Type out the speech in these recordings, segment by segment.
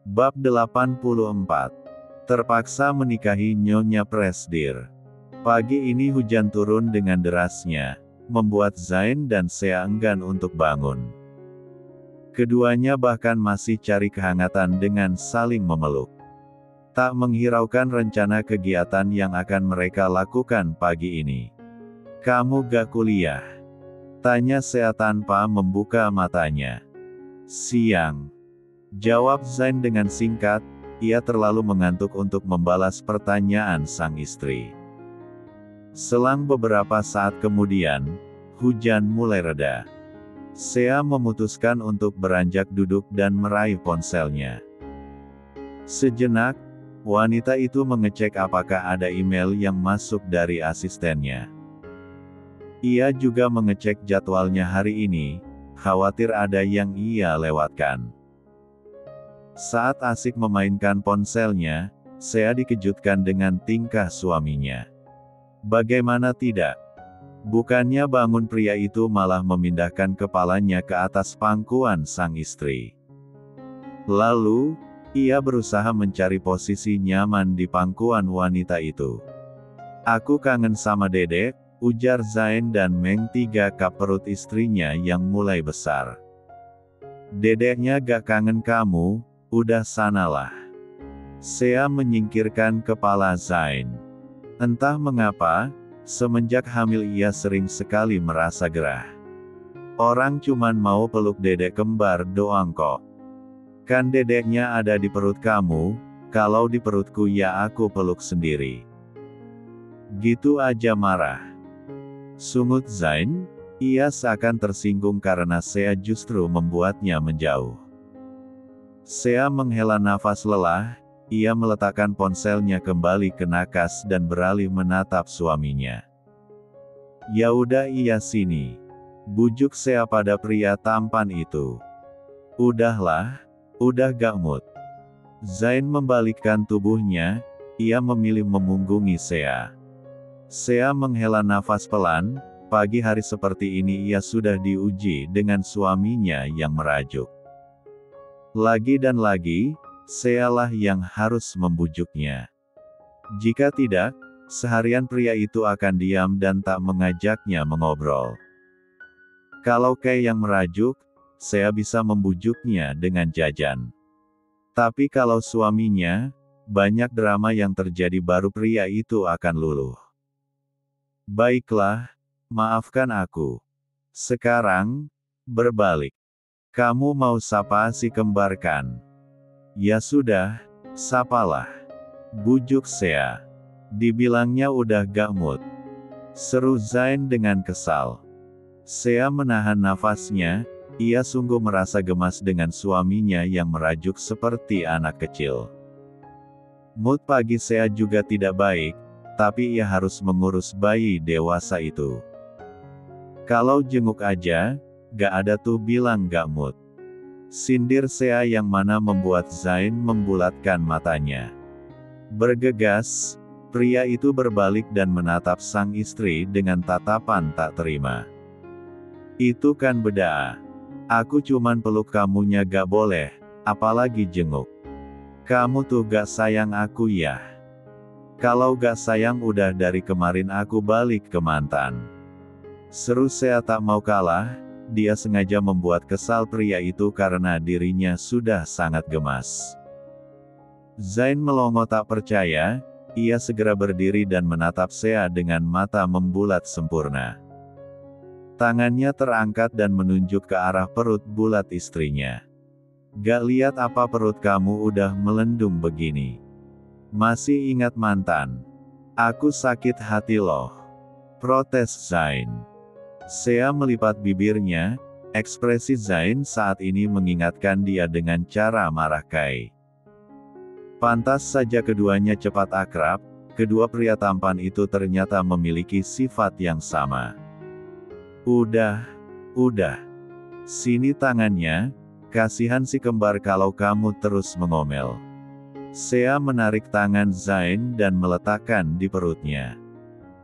Bab 84. Terpaksa menikahi Nyonya Presdir. Pagi ini hujan turun dengan derasnya, membuat Zain dan Sea enggan untuk bangun. Keduanya bahkan masih cari kehangatan dengan saling memeluk. Tak menghiraukan rencana kegiatan yang akan mereka lakukan pagi ini. "Kamu gak kuliah?" tanya Sea tanpa membuka matanya. "Siang," jawab Zain dengan singkat. Ia terlalu mengantuk untuk membalas pertanyaan sang istri. Selang beberapa saat kemudian, hujan mulai reda. Sea memutuskan untuk beranjak duduk dan meraih ponselnya. Sejenak, wanita itu mengecek apakah ada email yang masuk dari asistennya. Ia juga mengecek jadwalnya hari ini, khawatir ada yang ia lewatkan. Saat asik memainkan ponselnya, Sea dikejutkan dengan tingkah suaminya. Bagaimana tidak? Bukannya bangun pria itu malah memindahkan kepalanya ke atas pangkuan sang istri. Lalu, ia berusaha mencari posisi nyaman di pangkuan wanita itu. "Aku kangen sama Dedek," ujar Zain dan menggigap perut istrinya yang mulai besar. "Dedeknya gak kangen kamu, udah sanalah." Sea menyingkirkan kepala Zain. Entah mengapa, semenjak hamil ia sering sekali merasa gerah. "Orang cuman mau peluk dedek kembar doang kok. Kan dedeknya ada di perut kamu, kalau di perutku ya aku peluk sendiri." Gitu aja marah, sungut Zain. Ia seakan tersinggung karena Sea justru membuatnya menjauh. Sea menghela nafas lelah, ia meletakkan ponselnya kembali ke nakas dan beralih menatap suaminya. "Ya udah iya sini," bujuk Sea pada pria tampan itu. "Udahlah, udah gak mood." Zain membalikkan tubuhnya, ia memilih memunggungi Sea. Sea menghela nafas pelan, pagi hari seperti ini ia sudah diuji dengan suaminya yang merajuk. Lagi dan lagi, Sealah yang harus membujuknya. Jika tidak, seharian pria itu akan diam dan tak mengajaknya mengobrol. Kalau Kay yang merajuk, Sea bisa membujuknya dengan jajan. Tapi kalau suaminya, banyak drama yang terjadi baru pria itu akan luluh. "Baiklah, maafkan aku. Sekarang, berbalik. Kamu mau sapa si kembar kan?" "Ya sudah, sapalah," bujuk Sea. "Dibilangnya udah gak mood," seru Zain dengan kesal. Sea menahan nafasnya, ia sungguh merasa gemas dengan suaminya yang merajuk seperti anak kecil. Mood pagi Sea juga tidak baik, tapi ia harus mengurus bayi dewasa itu. Kalau jenguk aja, gak ada tuh bilang gak mood. Sindir Sea yang mana membuat Zain membulatkan matanya. Bergegas, pria itu berbalik dan menatap sang istri dengan tatapan tak terima. "Itu kan beda. Aku cuman peluk kamunya gak boleh, apalagi jenguk. Kamu tuh gak sayang aku ya? Kalau gak sayang udah dari kemarin aku balik ke mantan." Seru Sea tak mau kalah. Dia sengaja membuat kesal pria itu karena dirinya sudah sangat gemas. Zain melongo tak percaya, ia segera berdiri dan menatap Sea dengan mata membulat sempurna. Tangannya terangkat dan menunjuk ke arah perut bulat istrinya. "Gak lihat apa perut kamu udah melendung begini? Masih ingat mantan? Aku sakit hati loh," protes Zain. Sea melipat bibirnya, ekspresi Zain saat ini mengingatkan dia dengan cara marah Kai. Pantas saja keduanya cepat akrab, kedua pria tampan itu ternyata memiliki sifat yang sama. Udah, sini tangannya, kasihan si kembar kalau kamu terus mengomel." Sea menarik tangan Zain dan meletakkan di perutnya.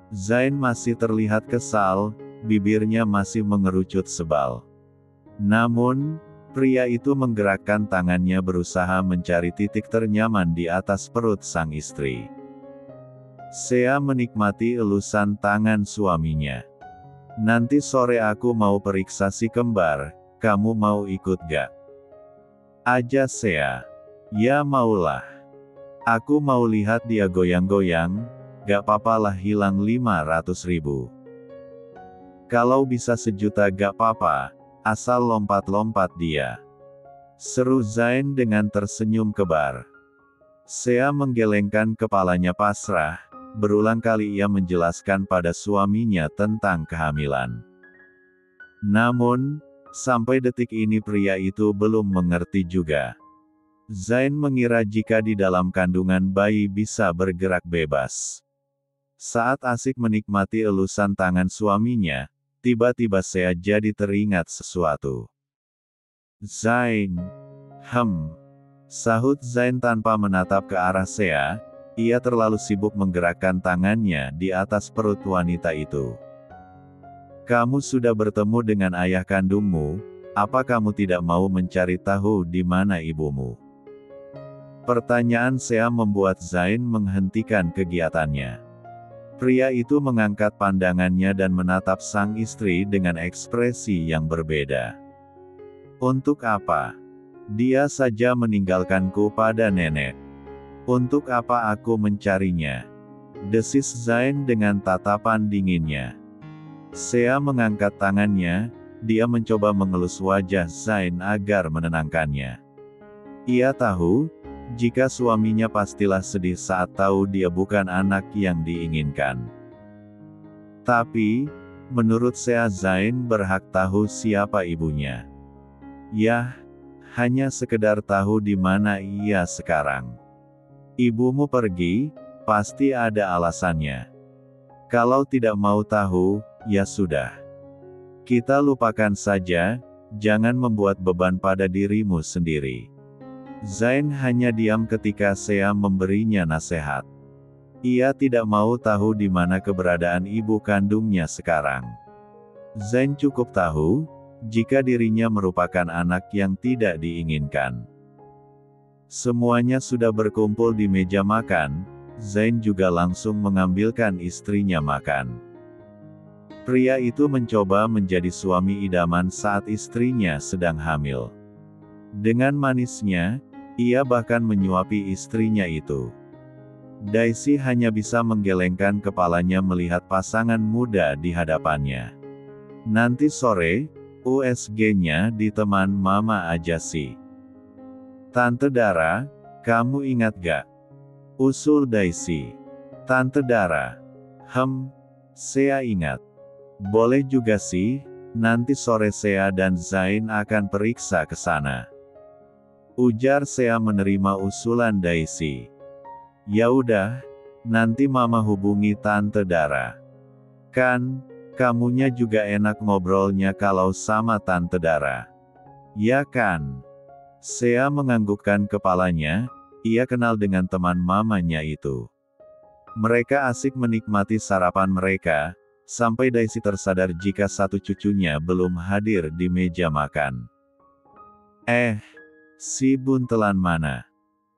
Zain masih terlihat kesal, bibirnya masih mengerucut sebal. Namun, pria itu menggerakkan tangannya berusaha mencari titik ternyaman di atas perut sang istri. Sea menikmati elusan tangan suaminya. Nanti sore aku mau periksa si kembar, kamu mau ikut gak? Aja Sea. Ya maulah. Aku mau lihat dia goyang-goyang, gak papalah hilang 500.000. Kalau bisa 1 juta gak papa, asal lompat-lompat dia. Seru Zain dengan tersenyum kebar. Sea menggelengkan kepalanya pasrah, berulang kali ia menjelaskan pada suaminya tentang kehamilan. Namun, sampai detik ini pria itu belum mengerti juga. Zain mengira jika di dalam kandungan bayi bisa bergerak bebas. Saat asik menikmati elusan tangan suaminya, tiba-tiba Sea jadi teringat sesuatu. Zain. Sahut Zain tanpa menatap ke arah Sea, ia terlalu sibuk menggerakkan tangannya di atas perut wanita itu. Kamu sudah bertemu dengan ayah kandungmu, apa kamu tidak mau mencari tahu di mana ibumu? Pertanyaan Sea membuat Zain menghentikan kegiatannya. Pria itu mengangkat pandangannya dan menatap sang istri dengan ekspresi yang berbeda. Untuk apa? Dia saja meninggalkanku pada nenek. Untuk apa aku mencarinya? Desis Zain dengan tatapan dinginnya. Sea mengangkat tangannya, dia mencoba mengelus wajah Zain agar menenangkannya. Ia tahu, jika suaminya pastilah sedih saat tahu dia bukan anak yang diinginkan. Tapi, menurut Sea Zain berhak tahu siapa ibunya. Yah, hanya sekedar tahu di mana ia sekarang. Ibumu pergi, pasti ada alasannya. Kalau tidak mau tahu, ya sudah. Kita lupakan saja, jangan membuat beban pada dirimu sendiri. Zain hanya diam ketika Sea memberinya nasihat. Ia tidak mau tahu di mana keberadaan ibu kandungnya sekarang. Zain cukup tahu, jika dirinya merupakan anak yang tidak diinginkan. Semuanya sudah berkumpul di meja makan, Zain juga langsung mengambilkan istrinya makan. Pria itu mencoba menjadi suami idaman saat istrinya sedang hamil. Dengan manisnya, ia bahkan menyuapi istrinya itu. Daisy hanya bisa menggelengkan kepalanya melihat pasangan muda di hadapannya. Nanti sore, USG-nya diteman Mama aja sih. Tante Dara, kamu ingat gak? Usul Daisy. Tante Dara. Sea ingat. Boleh juga sih, nanti sore Sea dan Zain akan periksa ke sana. Ujar Sea menerima usulan Daisy. Ya udah, nanti Mama hubungi Tante Dara. Kan, kamunya juga enak ngobrolnya kalau sama Tante Dara. Ya kan? Sea menganggukkan kepalanya, ia kenal dengan teman mamanya itu. Mereka asik menikmati sarapan mereka, sampai Daisy tersadar jika satu cucunya belum hadir di meja makan. Si buntelan mana?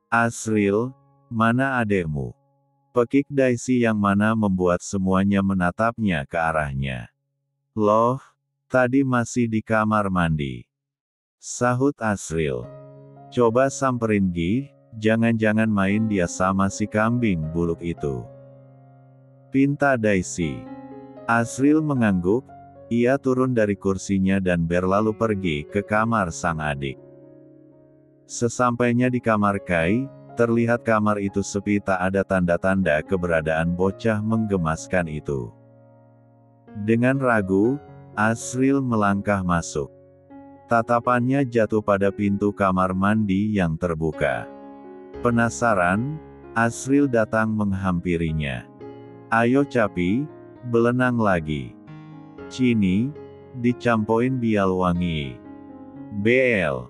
Asril, mana adekmu? Pekik Daisy yang mana membuat semuanya menatapnya ke arahnya. Loh, tadi masih di kamar mandi. Sahut Asril. Coba samperin Gi, jangan-jangan main dia sama si kambing buluk itu. Pinta Daisy. Asril mengangguk, ia turun dari kursinya dan berlalu pergi ke kamar sang adik. Sesampainya di kamar Kai, terlihat kamar itu sepi, tak ada tanda-tanda keberadaan bocah menggemaskan itu. Dengan ragu, Asril melangkah masuk. Tatapannya jatuh pada pintu kamar mandi yang terbuka. Penasaran, Asril datang menghampirinya. Ayo Capi, belenang lagi. Cini, dicampoin bial wangi. BL.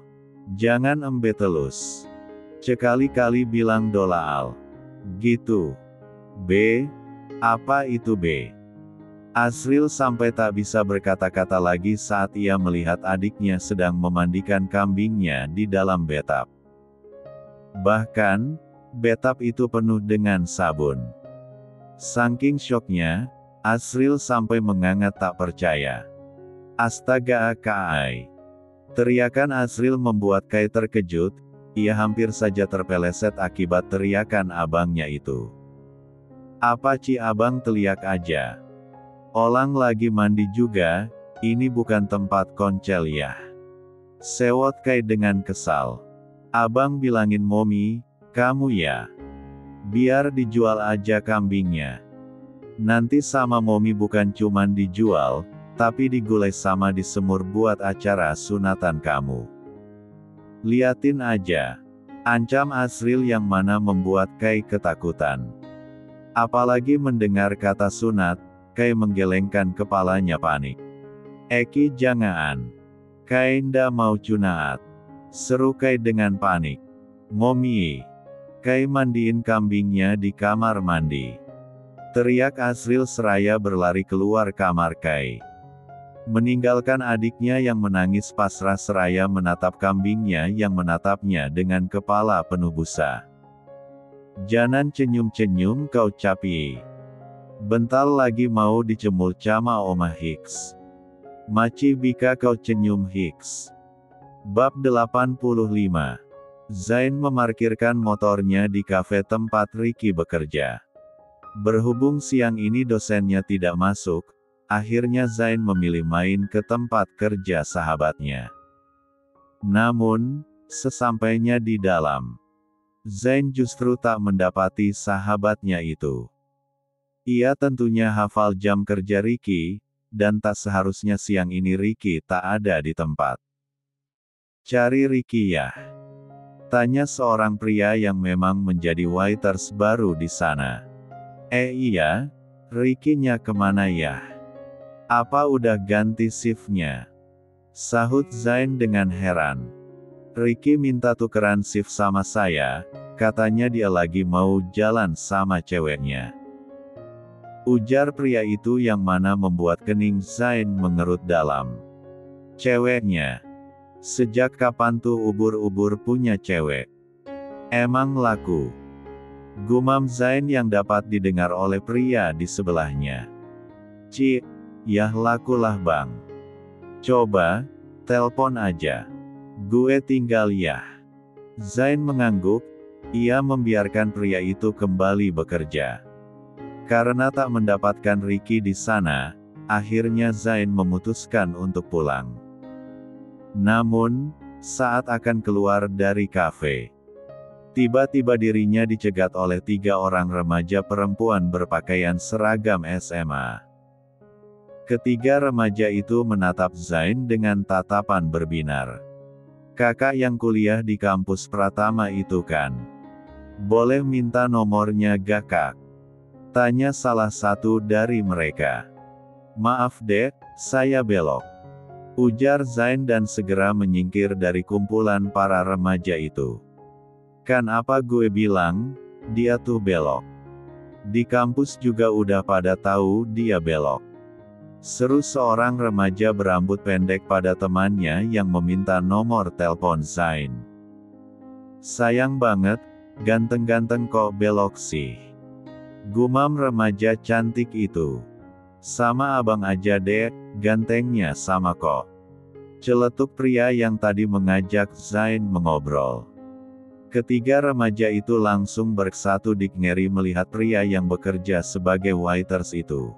Jangan embetelus. Sekali-kali bilang dolaal. Gitu. B. Apa itu B? Asril sampai tak bisa berkata-kata lagi saat ia melihat adiknya sedang memandikan kambingnya di dalam bathtub. Bahkan, bathtub itu penuh dengan sabun. Saking syoknya, Asril sampai menganga tak percaya. Astaga Kai. Teriakan Asril membuat Kai terkejut, ia hampir saja terpeleset akibat teriakan abangnya itu. Apa Ci abang teriak aja? Orang lagi mandi juga, ini bukan tempat koncel ya. Sewot Kai dengan kesal. Abang bilangin Momi, kamu ya. Biar dijual aja kambingnya. Nanti sama Momi bukan cuman dijual, tapi digulai sama disemur buat acara sunatan kamu. Liatin aja. Ancam Asril yang mana membuat Kai ketakutan. Apalagi mendengar kata sunat, Kai menggelengkan kepalanya panik. Eki jangan. Kai ndak mau cunaat. Seru Kai dengan panik. Momi. Kai mandiin kambingnya di kamar mandi. Teriak Asril seraya berlari keluar kamar Kai. Meninggalkan adiknya yang menangis pasrah seraya menatap kambingnya yang menatapnya dengan kepala penuh busa. Jangan cenyum-cenyum kau capi. Bentar lagi mau dicemul sama Oma Hicks. Maci bika kau cenyum Hicks. Bab 85. Zain memarkirkan motornya di kafe tempat Ricky bekerja. Berhubung siang ini dosennya tidak masuk, akhirnya Zain memilih main ke tempat kerja sahabatnya. Namun, sesampainya di dalam, Zain justru tak mendapati sahabatnya itu. Ia tentunya hafal jam kerja Ricky, dan tak seharusnya siang ini Ricky tak ada di tempat. Cari Ricky ya? Tanya seorang pria yang memang menjadi waiters baru di sana. Iya, Ricky-nya kemana ya? Apa udah ganti shift-nya? Sahut Zain dengan heran. Ricky minta tukeran shift sama saya, katanya dia lagi mau jalan sama ceweknya. Ujar pria itu yang mana membuat kening Zain mengerut dalam. Ceweknya? Sejak kapan tuh ubur-ubur punya cewek? Emang laku? Gumam Zain yang dapat didengar oleh pria di sebelahnya. Ci, yah lakulah bang. Coba, telpon aja. Gue tinggal yah. Zain mengangguk, ia membiarkan pria itu kembali bekerja. Karena tak mendapatkan Ricky di sana, akhirnya Zain memutuskan untuk pulang. Namun, saat akan keluar dari kafe, tiba-tiba dirinya dicegat oleh 3 orang remaja perempuan berpakaian seragam SMA. Ketiga remaja itu menatap Zain dengan tatapan berbinar. Kakak yang kuliah di kampus Pratama itu kan? Boleh minta nomornya gak kak? Tanya salah satu dari mereka. Maaf dek, saya belok. Ujar Zain dan segera menyingkir dari kumpulan para remaja itu. Kan apa gue bilang, dia tuh belok. Di kampus juga udah pada tahu dia belok. Seru seorang remaja berambut pendek pada temannya yang meminta nomor telepon Zain. Sayang banget, ganteng-ganteng kok belok sih. Gumam remaja cantik itu. Sama abang aja deh, gantengnya sama kok. Celetuk pria yang tadi mengajak Zain mengobrol. Ketiga remaja itu langsung bersatu ngeri melihat pria yang bekerja sebagai waiters itu.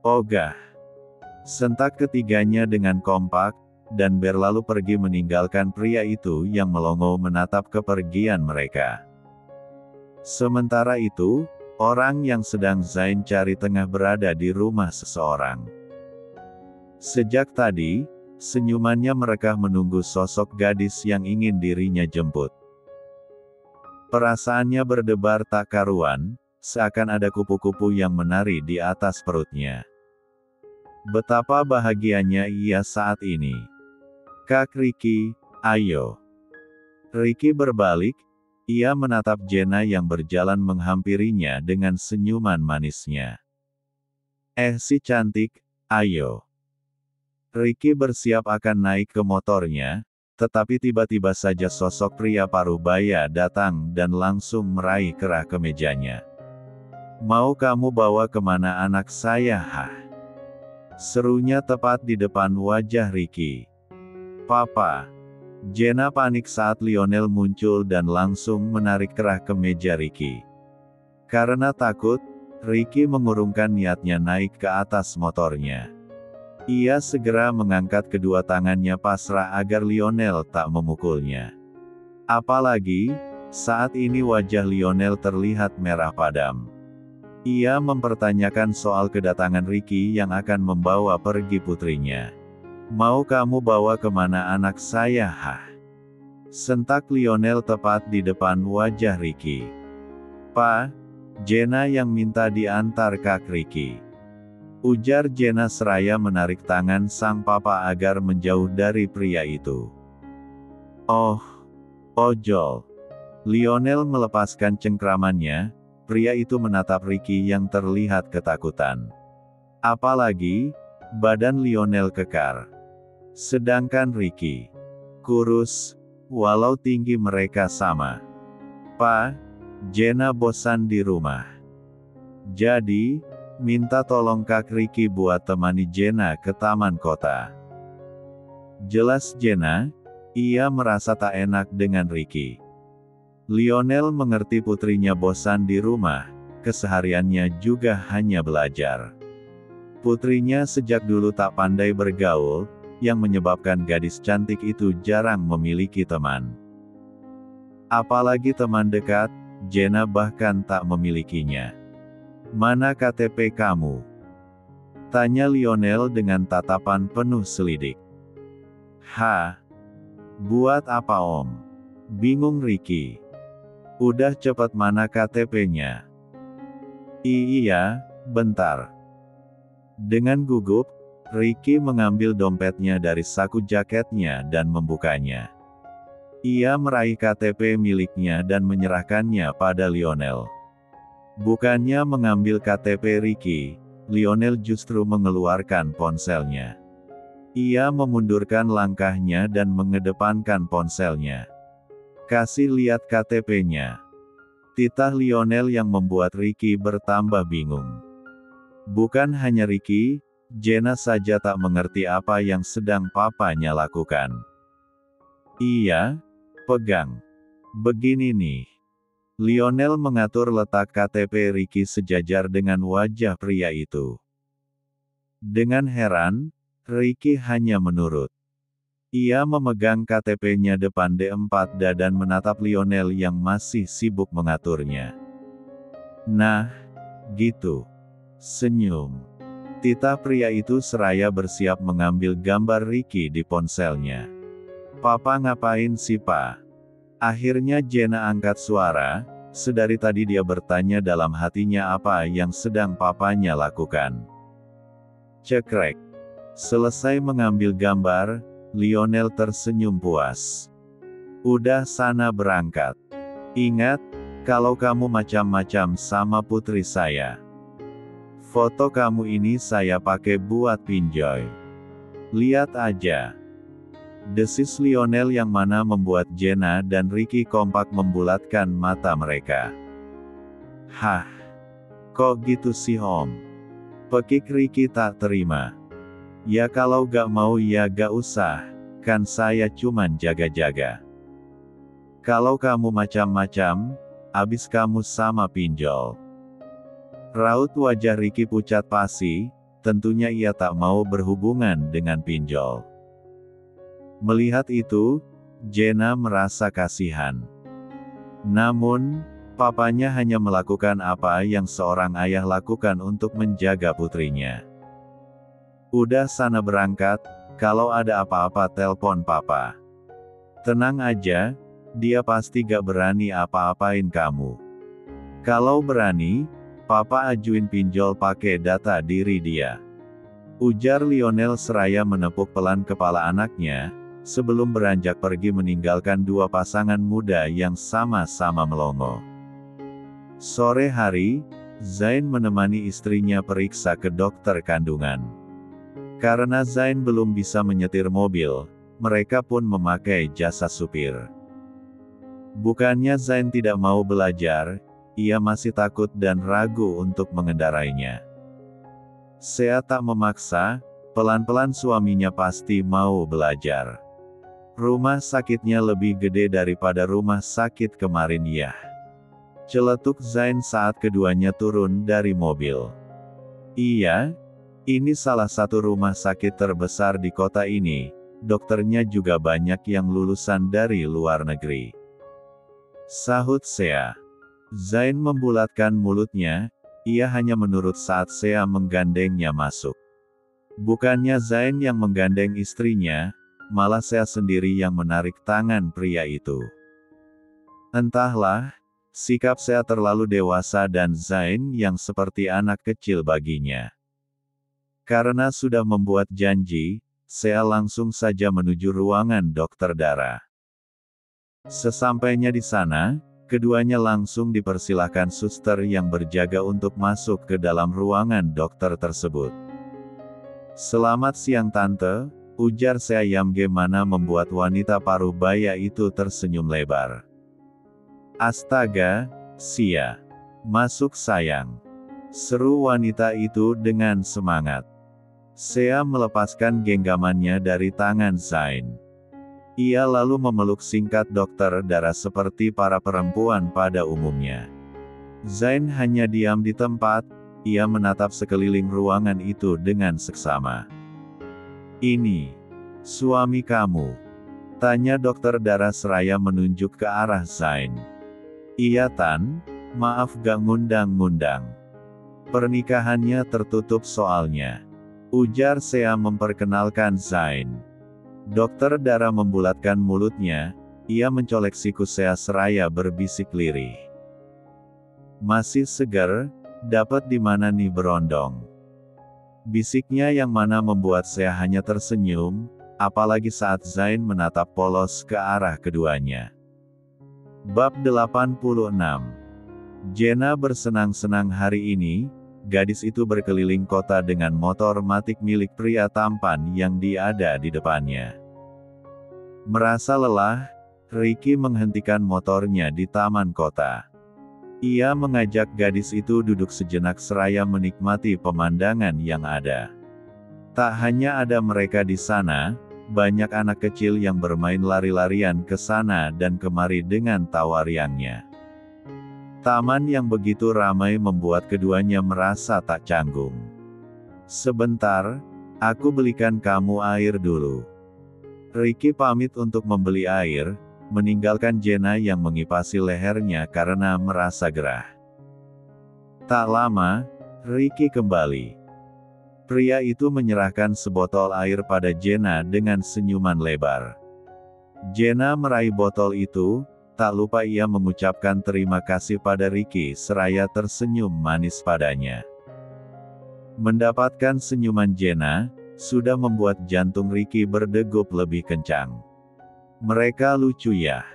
Ogah. Sentak ketiganya dengan kompak, dan berlalu pergi meninggalkan pria itu yang melongo menatap kepergian mereka. Sementara itu, orang yang sedang Zain cari tengah berada di rumah seseorang. Sejak tadi, senyumannya merekah menunggu sosok gadis yang ingin dirinya jemput. Perasaannya berdebar tak karuan, seakan ada kupu-kupu yang menari di atas perutnya. Betapa bahagianya ia saat ini. Kak Ricky, ayo. Ricky berbalik, Ia menatap Jenna yang berjalan menghampirinya dengan senyuman manisnya. Si cantik, ayo. Ricky bersiap akan naik ke motornya, tetapi tiba-tiba saja sosok pria parubaya datang dan langsung meraih kerah kemejanya. Mau kamu bawa kemana anak saya, hah? Serunya tepat di depan wajah Ricky. Papa. Jenna panik saat Lionel muncul dan langsung menarik kerah kemeja Ricky. Karena takut, Ricky mengurungkan niatnya naik ke atas motornya. Ia segera mengangkat kedua tangannya pasrah agar Lionel tak memukulnya. Apalagi, saat ini wajah Lionel terlihat merah padam. Ia mempertanyakan soal kedatangan Ricky yang akan membawa pergi putrinya. Mau kamu bawa kemana anak saya, hah? Sentak Lionel tepat di depan wajah Ricky. Pa, Jenna yang minta diantar Kak Ricky. Ujar Jenna seraya menarik tangan sang papa agar menjauh dari pria itu. Oh, ojol. Lionel melepaskan cengkramannya, pria itu menatap Ricky yang terlihat ketakutan. Apalagi, badan Lionel kekar. Sedangkan Ricky kurus, walau tinggi mereka sama. Pa, Jenna bosan di rumah. Jadi, minta tolong Kak Ricky buat temani Jenna ke taman kota. Jelas Jenna, ia merasa tak enak dengan Ricky. Lionel mengerti putrinya bosan di rumah, kesehariannya juga hanya belajar. Putrinya sejak dulu tak pandai bergaul, yang menyebabkan gadis cantik itu jarang memiliki teman. Apalagi teman dekat, Jenna bahkan tak memilikinya. Mana KTP kamu? Tanya Lionel dengan tatapan penuh selidik. Buat apa om? Bingung Ricky. Udah cepet mana KTP-nya? Iya, bentar. Dengan gugup, Ricky mengambil dompetnya dari saku jaketnya dan membukanya. Ia meraih KTP miliknya dan menyerahkannya pada Lionel. Bukannya mengambil KTP Ricky, Lionel justru mengeluarkan ponselnya. Ia memundurkan langkahnya dan mengedepankan ponselnya. Kasih lihat KTP-nya. Titah Lionel yang membuat Ricky bertambah bingung. Bukan hanya Ricky, Jenna saja tak mengerti apa yang sedang papanya lakukan. Iya, pegang. Begini nih. Lionel mengatur letak KTP Ricky sejajar dengan wajah pria itu. Dengan heran, Ricky hanya menurut. Ia memegang KTP-nya depan D4 dan menatap Lionel yang masih sibuk mengaturnya. Nah, gitu. Senyum. Titah pria itu seraya bersiap mengambil gambar Ricky di ponselnya. Papa ngapain sih, Pa? Akhirnya Jenna angkat suara, sedari tadi dia bertanya dalam hatinya apa yang sedang papanya lakukan. Cekrek. Selesai mengambil gambar, Lionel tersenyum puas. Udah sana berangkat. Ingat, kalau kamu macam-macam sama putri saya. Foto kamu ini saya pakai buat pinjol. Lihat aja. Desis Lionel yang mana membuat Jenna dan Ricky kompak membulatkan mata mereka. Kok gitu sih om? Pekik Ricky tak terima. Ya kalau gak mau ya gak usah, kan saya cuman jaga-jaga. Kalau kamu macam-macam, abis kamu sama pinjol. Raut wajah Ricky pucat pasi, tentunya ia tak mau berhubungan dengan pinjol. Melihat itu, Jenna merasa kasihan. Namun, papanya hanya melakukan apa yang seorang ayah lakukan untuk menjaga putrinya. Udah sana berangkat, kalau ada apa-apa telpon papa. Tenang aja, dia pasti gak berani apa-apain kamu. Kalau berani, papa ajuin pinjol pakai data diri dia. Ujar Lionel seraya menepuk pelan kepala anaknya, sebelum beranjak pergi meninggalkan dua pasangan muda yang sama-sama melongo. Sore hari, Zain menemani istrinya periksa ke dokter kandungan. Karena Zain belum bisa menyetir mobil, mereka pun memakai jasa supir. Bukannya Zain tidak mau belajar, ia masih takut dan ragu untuk mengendarainya. Sea tak memaksa, pelan-pelan suaminya pasti mau belajar. Rumah sakitnya lebih gede daripada rumah sakit kemarin ya. Celetuk Zain saat keduanya turun dari mobil. Iya, ini salah satu rumah sakit terbesar di kota ini, dokternya juga banyak yang lulusan dari luar negeri. Sahut Sea. Zain membulatkan mulutnya, ia hanya menurut saat Sea menggandengnya masuk. Bukannya Zain yang menggandeng istrinya, malah Sea sendiri yang menarik tangan pria itu. Entahlah, sikap Sea terlalu dewasa dan Zain yang seperti anak kecil baginya. Karena sudah membuat janji, Sea langsung saja menuju ruangan dokter Dara. Sesampainya di sana, keduanya langsung dipersilahkan suster yang berjaga untuk masuk ke dalam ruangan dokter tersebut. "Selamat siang Tante," ujar Sea yang gimana membuat wanita paruh baya itu tersenyum lebar. "Astaga, Sia. Masuk sayang," seru wanita itu dengan semangat. Sea melepaskan genggamannya dari tangan Zain. Ia lalu memeluk singkat dokter Dara seperti para perempuan pada umumnya. Zain hanya diam di tempat, ia menatap sekeliling ruangan itu dengan seksama. "Ini suami kamu?" tanya dokter Dara seraya menunjuk ke arah Zain. "Iya Tan, maaf gak ngundang-ngundang. Pernikahannya tertutup soalnya," ujar Sea memperkenalkan Zain. Dokter Dara membulatkan mulutnya, ia mencolek siku Sea seraya berbisik lirih. "Masih segar, dapat di mana nih berondong?" bisiknya yang mana membuat Sea hanya tersenyum, apalagi saat Zain menatap polos ke arah keduanya. Bab 86. Jenna bersenang-senang hari ini. Gadis itu berkeliling kota dengan motor matic milik pria tampan yang ada di depannya. Merasa lelah, Ricky menghentikan motornya di taman kota. Ia mengajak gadis itu duduk sejenak seraya menikmati pemandangan yang ada. Tak hanya ada mereka di sana, banyak anak kecil yang bermain lari-larian ke sana dan kemari dengan tawa riangnya. Taman yang begitu ramai membuat keduanya merasa tak canggung. "Sebentar, aku belikan kamu air dulu." Ricky pamit untuk membeli air, meninggalkan Jenna yang mengipasi lehernya karena merasa gerah. Tak lama, Ricky kembali. Pria itu menyerahkan sebotol air pada Jenna dengan senyuman lebar. Jenna meraih botol itu, tak lupa ia mengucapkan terima kasih pada Ricky seraya tersenyum manis padanya. Mendapatkan senyuman Jenna, sudah membuat jantung Ricky berdegup lebih kencang. "Mereka lucu ya,"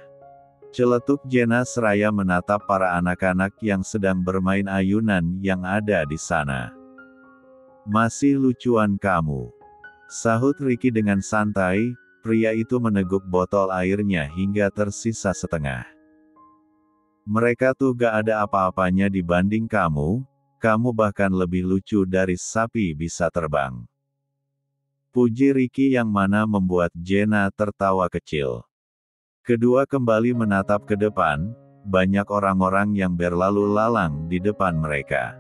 celetuk Jenna seraya menatap para anak-anak yang sedang bermain ayunan yang ada di sana. "Masih lucuan kamu," sahut Ricky dengan santai. Pria itu meneguk botol airnya hingga tersisa setengah. "Mereka tuh gak ada apa-apanya dibanding kamu, kamu bahkan lebih lucu dari sapi bisa terbang," puji Ricky yang mana membuat Jenna tertawa kecil. Kedua kembali menatap ke depan, banyak orang-orang yang berlalu lalang di depan mereka.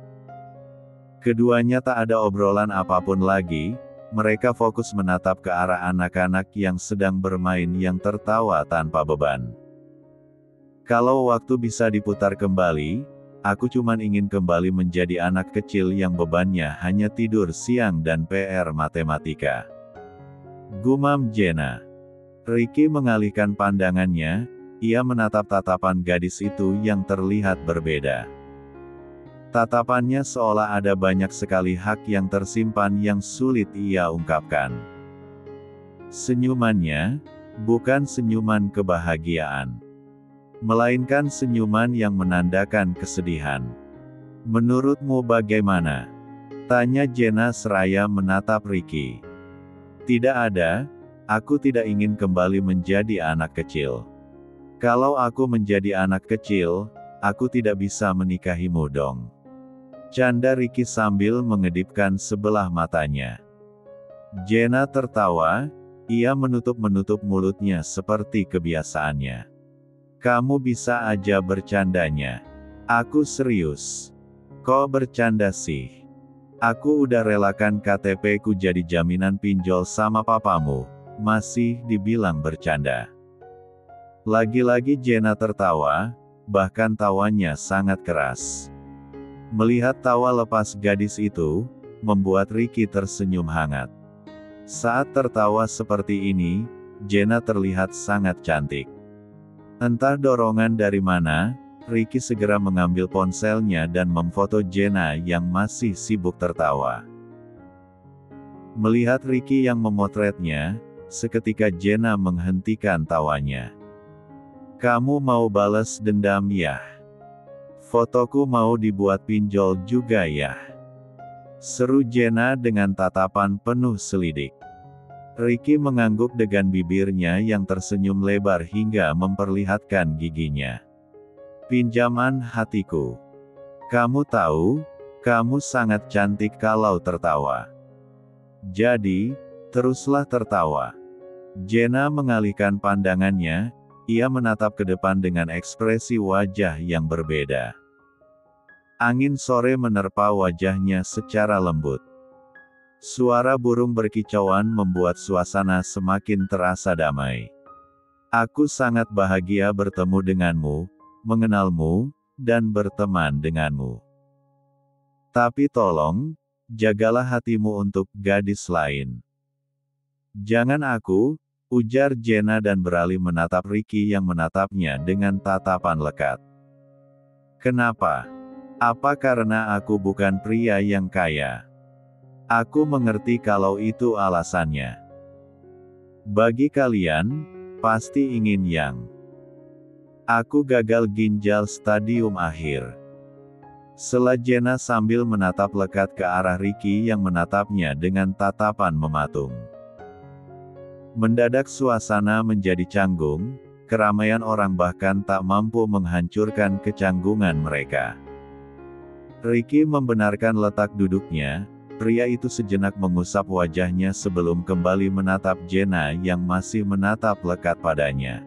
Keduanya tak ada obrolan apapun lagi, mereka fokus menatap ke arah anak-anak yang sedang bermain yang tertawa tanpa beban. "Kalau waktu bisa diputar kembali, aku cuman ingin kembali menjadi anak kecil yang bebannya hanya tidur siang dan PR matematika," gumam Jenna. Ricky mengalihkan pandangannya, ia menatap tatapan gadis itu yang terlihat berbeda. Tatapannya seolah ada banyak sekali hak yang tersimpan yang sulit ia ungkapkan. Senyumannya, bukan senyuman kebahagiaan, melainkan senyuman yang menandakan kesedihan. Menurutmu bagaimana? Tanya Jenna seraya menatap Ricky. Tidak ada, aku tidak ingin kembali menjadi anak kecil. Kalau aku menjadi anak kecil, aku tidak bisa menikahimu dong. Canda Ricky sambil mengedipkan sebelah matanya. Jenna tertawa, ia menutup-menutup mulutnya seperti kebiasaannya. Kamu bisa aja bercandanya. Aku serius. Kok bercanda sih? Aku udah relakan KTP ku jadi jaminan pinjol sama papamu, masih dibilang bercanda. Lagi-lagi Jenna tertawa, bahkan tawanya sangat keras. Melihat tawa lepas gadis itu, membuat Ricky tersenyum hangat. Saat tertawa seperti ini, Jenna terlihat sangat cantik. Entah dorongan dari mana, Ricky segera mengambil ponselnya dan memfoto Jenna yang masih sibuk tertawa. Melihat Ricky yang memotretnya, seketika Jenna menghentikan tawanya. Kamu mau balas dendam ya? Fotoku mau dibuat pinjol juga ya? Seru Jenna dengan tatapan penuh selidik. Ricky mengangguk dengan bibirnya yang tersenyum lebar hingga memperlihatkan giginya. Pinjaman hatiku. Kamu tahu, kamu sangat cantik kalau tertawa. Jadi, teruslah tertawa. Jenna mengalihkan pandangannya, ia menatap ke depan dengan ekspresi wajah yang berbeda. Angin sore menerpa wajahnya secara lembut. Suara burung berkicauan membuat suasana semakin terasa damai. Aku sangat bahagia bertemu denganmu, mengenalmu, dan berteman denganmu. Tapi tolong, jagalah hatimu untuk gadis lain. Jangan aku, ujar Jenna dan beralih menatap Ricky yang menatapnya dengan tatapan lekat. Kenapa? Apa karena aku bukan pria yang kaya? Aku mengerti kalau itu alasannya. Bagi kalian, pasti ingin yang. Aku gagal ginjal stadium akhir. Sela Jenna sambil menatap lekat ke arah Ricky yang menatapnya dengan tatapan mematung. Mendadak suasana menjadi canggung, keramaian orang bahkan tak mampu menghancurkan kecanggungan mereka. Ricky membenarkan letak duduknya, pria itu sejenak mengusap wajahnya sebelum kembali menatap Jenna yang masih menatap lekat padanya.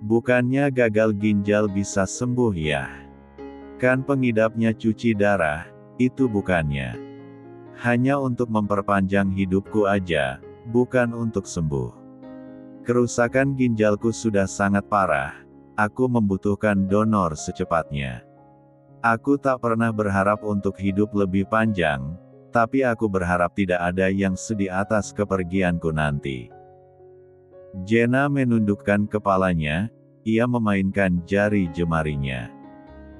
Bukannya gagal ginjal bisa sembuh ya? Kan pengidapnya cuci darah, itu bukannya. Hanya untuk memperpanjang hidupku aja, bukan untuk sembuh. Kerusakan ginjalku sudah sangat parah, aku membutuhkan donor secepatnya. Aku tak pernah berharap untuk hidup lebih panjang, tapi aku berharap tidak ada yang sedih atas kepergianku nanti. Jenna menundukkan kepalanya, ia memainkan jari jemarinya.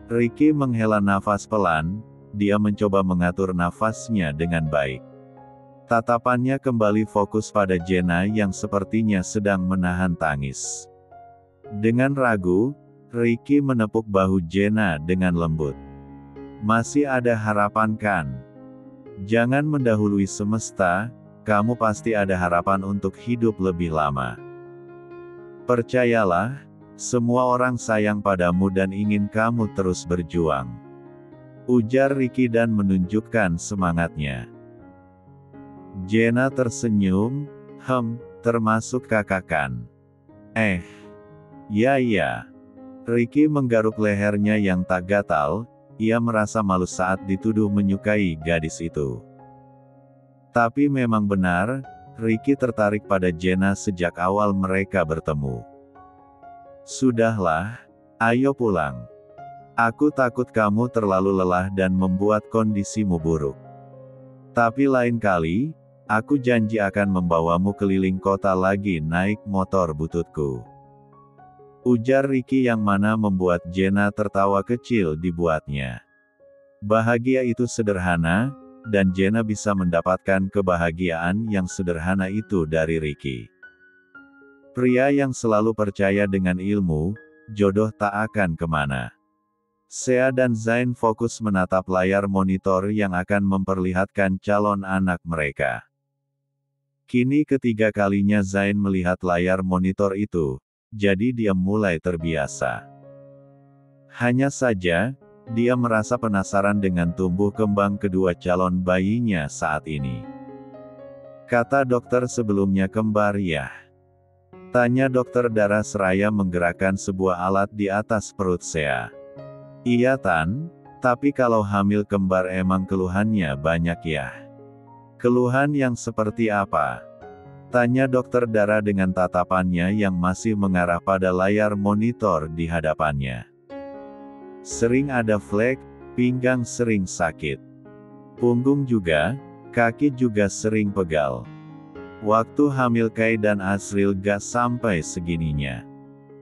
Ricky menghela nafas pelan, dia mencoba mengatur nafasnya dengan baik. Tatapannya kembali fokus pada Jenna yang sepertinya sedang menahan tangis. Dengan ragu, Ricky menepuk bahu Jenna dengan lembut. Masih ada harapan kan? Jangan mendahului semesta, kamu pasti ada harapan untuk hidup lebih lama. Percayalah, semua orang sayang padamu dan ingin kamu terus berjuang. Ujar Ricky dan menunjukkan semangatnya. Jenna tersenyum, termasuk kakak kan? Ya. Ricky menggaruk lehernya yang tak gatal, ia merasa malu saat dituduh menyukai gadis itu. Tapi memang benar, Ricky tertarik pada Jenna sejak awal mereka bertemu. Sudahlah, ayo pulang. Aku takut kamu terlalu lelah dan membuat kondisimu buruk. Tapi lain kali, aku janji akan membawamu keliling kota lagi naik motor bututku. Ujar Ricky yang mana membuat Jenna tertawa kecil dibuatnya. Bahagia itu sederhana, dan Jenna bisa mendapatkan kebahagiaan yang sederhana itu dari Ricky. Pria yang selalu percaya dengan ilmu, jodoh tak akan kemana. Sea dan Zain fokus menatap layar monitor yang akan memperlihatkan calon anak mereka. Kini ketiga kalinya Zain melihat layar monitor itu, jadi dia mulai terbiasa. Hanya saja, dia merasa penasaran dengan tumbuh kembang kedua calon bayinya saat ini. Kata dokter sebelumnya kembar ya? Tanya dokter darah seraya menggerakkan sebuah alat di atas perut Sea. Iya Tan, tapi kalau hamil kembar emang keluhannya banyak ya? Keluhan yang seperti apa? Tanya dokter darah dengan tatapannya yang masih mengarah pada layar monitor di hadapannya. Sering ada flek, pinggang sering sakit. Punggung juga, kaki juga sering pegal. Waktu hamil Kai dan Asril gak sampai segininya.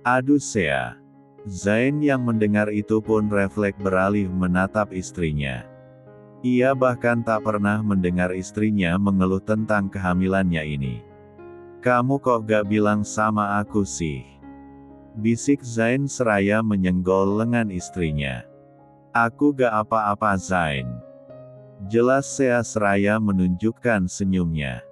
Aduh Sea. Zain yang mendengar itu pun refleks beralih menatap istrinya. Ia bahkan tak pernah mendengar istrinya mengeluh tentang kehamilannya ini. Kamu kok gak bilang sama aku sih? Bisik Zain seraya menyenggol lengan istrinya. Aku gak apa-apa Zain. Jelas Sea seraya menunjukkan senyumnya.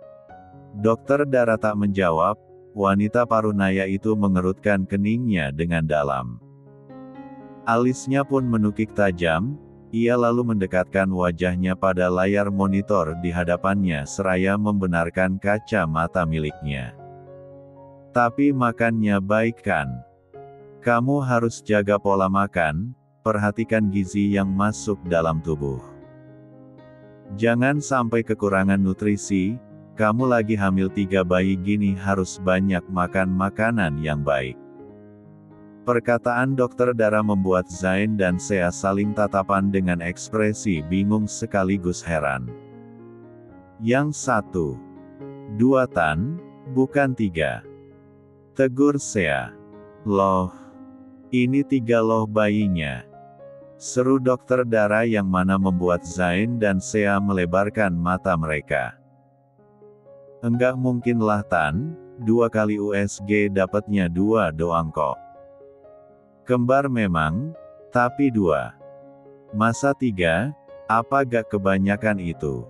Dokter darah tak menjawab, wanita Parunaya itu mengerutkan keningnya dengan dalam. Alisnya pun menukik tajam, ia lalu mendekatkan wajahnya pada layar monitor di hadapannya seraya membenarkan kaca mata miliknya. Tapi makannya baik kan? Kamu harus jaga pola makan, perhatikan gizi yang masuk dalam tubuh. Jangan sampai kekurangan nutrisi. Kamu lagi hamil 3 bayi gini harus banyak makan makanan yang baik. Perkataan dokter darah membuat Zain dan Sea saling tatapan dengan ekspresi bingung sekaligus heran. Yang 1. 2 Tan, bukan 3. Tegur Sea. Loh, ini 3 loh bayinya. Seru dokter darah yang mana membuat Zain dan Sea melebarkan mata mereka. Enggak mungkin lah Tan, 2 kali USG dapatnya 2 doang kok. Kembar memang, tapi 2. Masa 3, apa gak kebanyakan itu?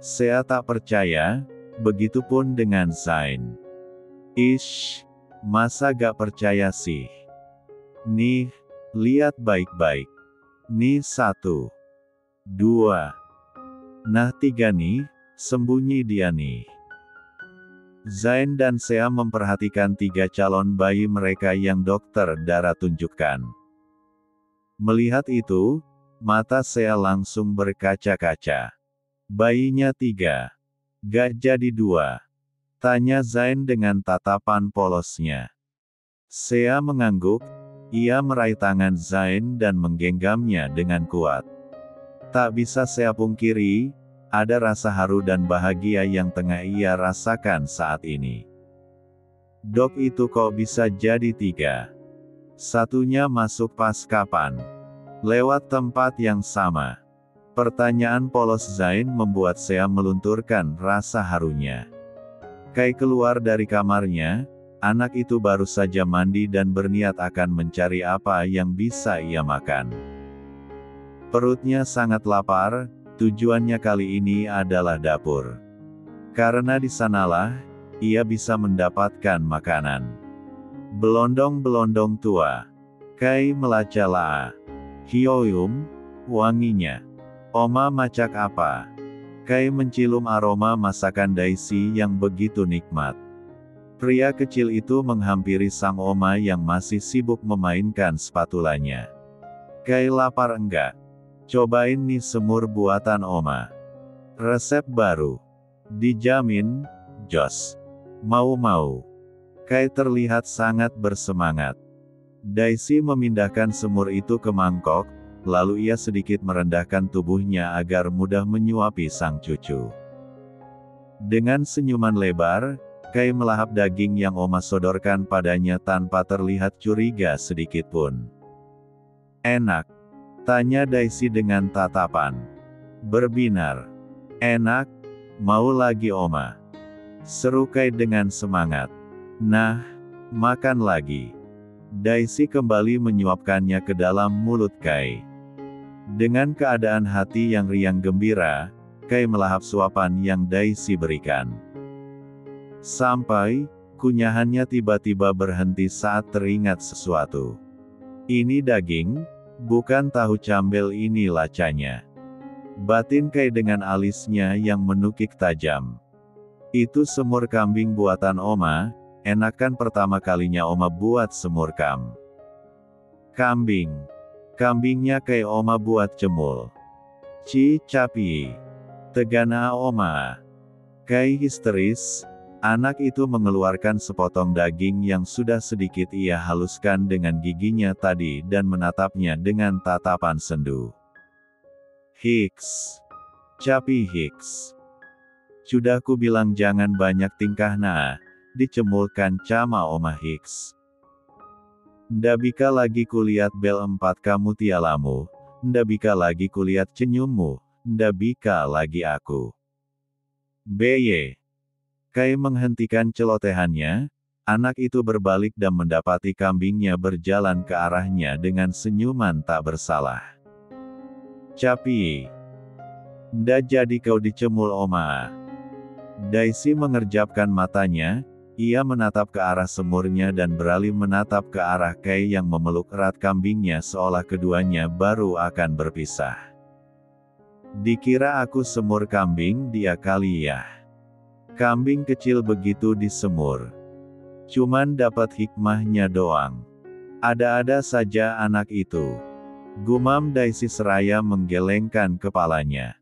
Sea tak percaya, begitupun dengan Zain. Ish, masa gak percaya sih? Nih, lihat baik-baik. Nih 1. 2. Nah 3 nih, sembunyi dia nih. Zain dan Sea memperhatikan 3 calon bayi mereka yang dokter darah tunjukkan. Melihat itu, mata Sea langsung berkaca-kaca. Bayinya 3. Gak jadi 2? Tanya Zain dengan tatapan polosnya. Sea mengangguk, ia meraih tangan Zain dan menggenggamnya dengan kuat. Tak bisa Sea pungkiri, ada rasa haru dan bahagia yang tengah ia rasakan saat ini. Dok itu kok bisa jadi 3? Satunya masuk pas kapan? Lewat tempat yang sama. Pertanyaan polos Zain membuat Sea melunturkan rasa harunya. Kai keluar dari kamarnya, anak itu baru saja mandi dan berniat akan mencari apa yang bisa ia makan. Perutnya sangat lapar. Tujuannya kali ini adalah dapur. Karena di sanalah, ia bisa mendapatkan makanan. Belondong-belondong tua. Kai melacala. Hioyum, wanginya. Oma macak apa? Kai mencium aroma masakan Daisy yang begitu nikmat. Pria kecil itu menghampiri sang oma yang masih sibuk memainkan spatulanya. Kai lapar enggak? Cobain nih semur buatan oma. Resep baru. Dijamin, jos. Mau-mau. Kai terlihat sangat bersemangat. Daisy memindahkan semur itu ke mangkok, lalu ia sedikit merendahkan tubuhnya agar mudah menyuapi sang cucu. Dengan senyuman lebar, Kai melahap daging yang oma sodorkan padanya tanpa terlihat curiga sedikitpun. Enak? Tanya Daisy dengan tatapan berbinar. Enak? Mau lagi oma? Seru Kai dengan semangat. Nah, makan lagi. Daisy kembali menyuapkannya ke dalam mulut Kai. Dengan keadaan hati yang riang gembira, Kai melahap suapan yang Daisy berikan. Sampai, kunyahannya tiba-tiba berhenti saat teringat sesuatu. Ini daging, bukan tahu cambel, ini lacanya. Batin Kai dengan alisnya yang menukik tajam. Itu semur kambing buatan Oma, enakan pertama kalinya Oma buat semur kambing. Kambingnya Kai Oma buat cemul. Capi. Tegana Oma. Kai histeris. Anak itu mengeluarkan sepotong daging yang sudah sedikit ia haluskan dengan giginya tadi dan menatapnya dengan tatapan sendu. Hiks. Capi hiks. Sudah ku bilang jangan banyak tingkah nah, dicemulkan cama Oma hiks. Ndak bika lagi kulihat bel 4 kamu tialamu, ndak bika lagi kulihat senyummu, ndak bika lagi aku. BY. Kai menghentikan celotehannya, anak itu berbalik dan mendapati kambingnya berjalan ke arahnya dengan senyuman tak bersalah. Capi. Ndak jadi kau dicemul Oma. Daisy mengerjapkan matanya, ia menatap ke arah semurnya dan beralih menatap ke arah Kai yang memeluk erat kambingnya seolah keduanya baru akan berpisah. Dikira aku semur kambing dia kali ya. Kambing kecil begitu disemur. Cuman dapat hikmahnya doang. Ada-ada saja anak itu. Gumam Daisy seraya menggelengkan kepalanya.